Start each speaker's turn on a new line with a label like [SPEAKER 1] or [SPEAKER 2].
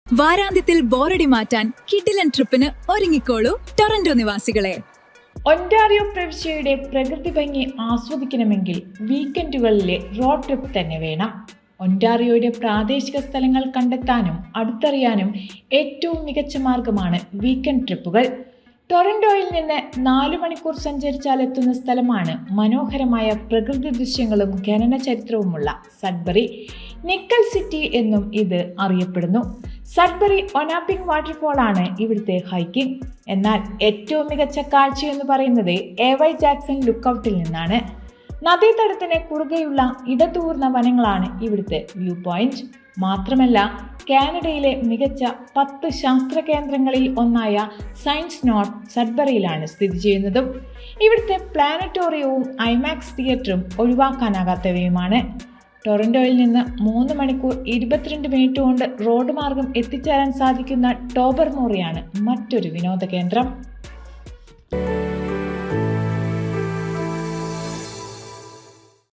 [SPEAKER 1] വാരാന്ത്യത്തിൽ ബോറടി മാറ്റാൻ കിടിലൻ ട്രിപ്പിന് ഒരുങ്ങിക്കോളൂ ടൊറന്റോ നിവാസികളെ.
[SPEAKER 2] ഒന്റാറിയോ പ്രവിശ്യയുടെ പ്രകൃതി ഭംഗി ആസ്വദിക്കണമെങ്കിൽ വീക്കെൻഡുകളിലെ റോഡ് ട്രിപ്പ് തന്നെ വേണം. ഒന്റാറിയോയുടെ പ്രാദേശിക സ്ഥലങ്ങൾ കണ്ടെത്താനും അടുത്തറിയാനും ഏറ്റവും മികച്ച മാർഗമാണ് വീക്കെൻഡ് ട്രിപ്പുകൾ. ടൊറന്റോയിൽ നിന്ന് 4 മണിക്കൂർ സഞ്ചരിച്ചാൽ എത്തുന്ന സ്ഥലമാണ് മനോഹരമായ പ്രകൃതി ദൃശ്യങ്ങളും ഖനന ചരിത്രവുമുള്ള സഡ്ബറി. നിക്കൽ സിറ്റി എന്നും ഇത് അറിയപ്പെടുന്നു. സഡ്ബറി ഒനാപ്പിംഗ് വാട്ടർഫോൾ ആണ് ഇവിടുത്തെ ഹൈക്കിംഗ്. എന്നാൽ ഏറ്റവും മികച്ച കാഴ്ചയെന്ന് പറയുന്നത് AY ജാക്സൺ ലുക്കൌട്ടിൽ നിന്നാണ്. നദീതടത്തിന് കുറുകെയുള്ള ഇടതൂർന്ന വനങ്ങളാണ് ഇവിടുത്തെ വ്യൂ പോയിന്റ്. മാത്രമല്ല, കാനഡയിലെ മികച്ച 10 ശാസ്ത്ര കേന്ദ്രങ്ങളിൽ ഒന്നായ സയൻസ് നോട്ട് സഡ്ബറിയിലാണ് സ്ഥിതി ചെയ്യുന്നതും. ഇവിടുത്തെ പ്ലാനറ്റോറിയവും IMAX തിയേറ്ററും ഒഴിവാക്കാനാകാത്തവയുമാണ്. ടൊറന്റോയിൽ നിന്ന് 3 മണിക്കൂർ 22 മിനിറ്റ് കൊണ്ട് റോഡ് മാർഗം എത്തിച്ചേരാൻ സാധിക്കുന്ന ടോബർമോറിയാണ് മറ്റൊരു വിനോദ കേന്ദ്രം.